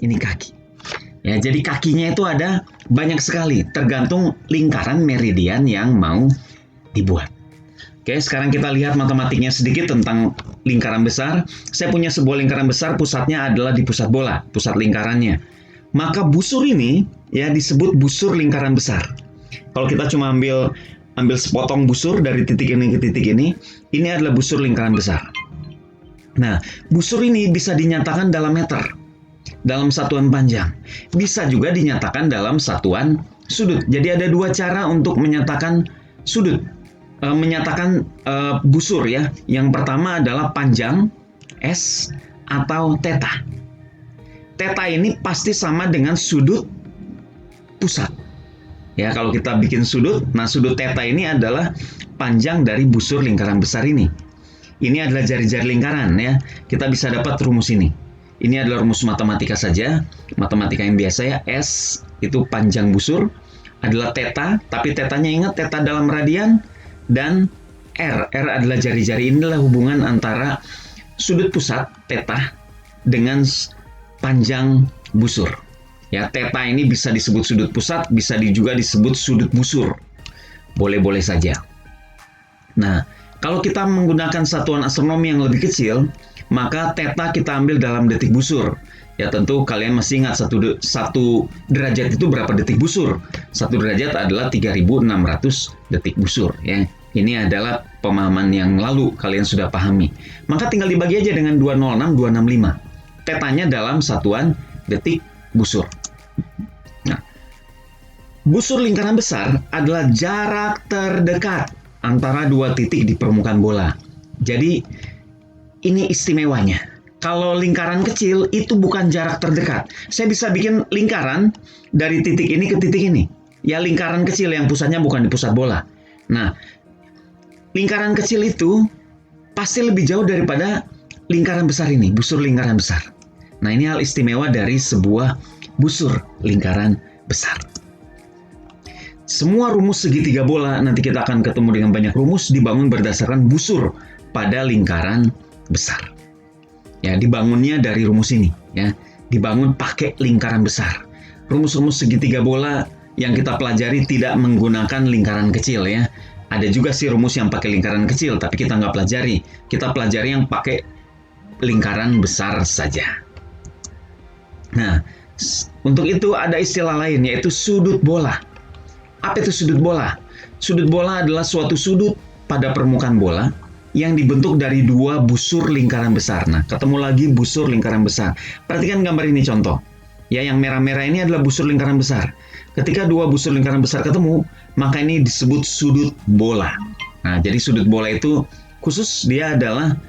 Ini kaki. Ya, jadi kakinya itu ada banyak sekali, tergantung lingkaran meridian yang mau dibuat. Oke, sekarang kita lihat matematiknya sedikit tentang lingkaran besar. Saya punya sebuah lingkaran besar, pusatnya adalah di pusat bola, pusat lingkarannya. Maka busur ini ya disebut busur lingkaran besar. Kalau kita cuma ambil sepotong busur dari titik ini ke titik ini adalah busur lingkaran besar. Nah, busur ini bisa dinyatakan dalam meter, dalam satuan panjang. Bisa juga dinyatakan dalam satuan sudut. Jadi ada dua cara untuk menyatakan sudut. Menyatakan busur ya. Yang pertama adalah panjang S atau theta. Theta ini pasti sama dengan sudut pusat. Ya, kalau kita bikin sudut, nah sudut theta ini adalah panjang dari busur lingkaran besar ini. Ini adalah jari-jari lingkaran ya. Kita bisa dapat rumus ini. Ini adalah rumus matematika saja, matematika yang biasa ya. S itu panjang busur adalah theta, tapi tetanya ingat theta dalam radian. Dan R adalah jari-jari. Inilah hubungan antara sudut pusat theta dengan panjang busur. Ya, theta ini bisa disebut sudut pusat, bisa juga disebut sudut busur. Boleh-boleh saja. Nah, kalau kita menggunakan satuan astronomi yang lebih kecil, maka theta kita ambil dalam detik busur. Ya, tentu kalian masih ingat satu derajat itu berapa detik busur. Satu derajat adalah 3.600 detik busur. Ya. Ini adalah pemahaman yang lalu kalian sudah pahami. Maka tinggal dibagi aja dengan 206, 265. Tetanya dalam satuan detik busur. Nah, busur lingkaran besar adalah jarak terdekat antara dua titik di permukaan bola. Jadi, ini istimewanya. Kalau lingkaran kecil, itu bukan jarak terdekat. Saya bisa bikin lingkaran dari titik ini ke titik ini. Ya, lingkaran kecil yang pusatnya bukan di pusat bola. Nah, lingkaran kecil itu pasti lebih jauh daripada lingkaran besar ini, busur lingkaran besar. Nah, ini hal istimewa dari sebuah busur lingkaran besar. Semua rumus segitiga bola, nanti kita akan ketemu dengan banyak rumus, dibangun berdasarkan busur pada lingkaran besar. Ya, dibangunnya dari rumus ini. Ya, dibangun pakai lingkaran besar. Rumus-rumus segitiga bola yang kita pelajari tidak menggunakan lingkaran kecil ya. Ada juga sih rumus yang pakai lingkaran kecil, tapi kita nggak pelajari. Kita pelajari yang pakai lingkaran besar saja. Nah, untuk itu ada istilah lain, yaitu sudut bola. Apa itu sudut bola? Sudut bola adalah suatu sudut pada permukaan bola yang dibentuk dari dua busur lingkaran besar. Nah, ketemu lagi busur lingkaran besar. Perhatikan gambar ini contoh. Ya, yang merah-merah ini adalah busur lingkaran besar. Ketika dua busur lingkaran besar ketemu, maka ini disebut sudut bola. Nah, jadi sudut bola itu khusus dia adalah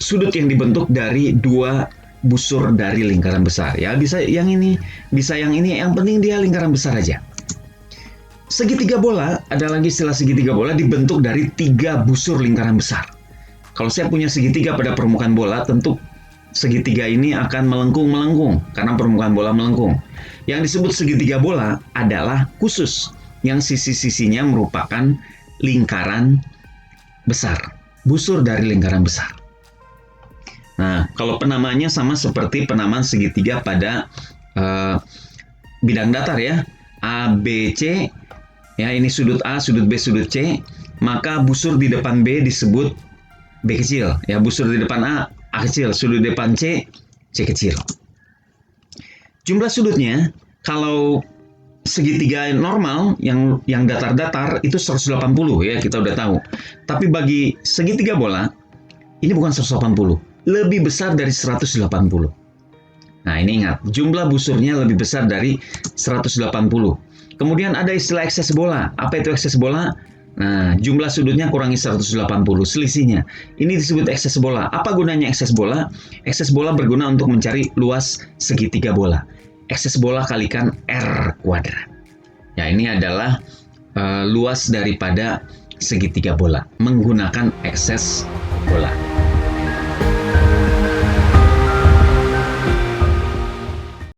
sudut yang dibentuk dari dua busur dari lingkaran besar. Ya, bisa yang ini, bisa yang ini. Yang penting dia lingkaran besar aja. Segitiga bola, ada lagi istilah segitiga bola dibentuk dari tiga busur lingkaran besar. Kalau saya punya segitiga pada permukaan bola, tentu segitiga ini akan melengkung-melengkung karena permukaan bola melengkung. Yang disebut segitiga bola adalah khusus yang sisi-sisinya merupakan lingkaran besar, busur dari lingkaran besar. Nah, kalau penamaannya sama seperti penamaan segitiga pada bidang datar ya, A, B, C. Ya, ini sudut A, sudut B, sudut C. Maka busur di depan B disebut B kecil. Ya, busur di depan A kecil, sudut depan C kecil. Jumlah sudutnya kalau segitiga normal yang datar-datar itu 180 ya, kita udah tahu. Tapi bagi segitiga bola ini bukan 180, lebih besar dari 180. Nah, ini ingat, jumlah busurnya lebih besar dari 180. Kemudian ada istilah ekses bola. Apa itu ekses bola? Nah, jumlah sudutnya kurangi 180, selisihnya. Ini disebut ekses bola. Apa gunanya ekses bola? Ekses bola berguna untuk mencari luas segitiga bola. Ekses bola kalikan R kuadrat. Ya, ini adalah luas daripada segitiga bola menggunakan ekses bola.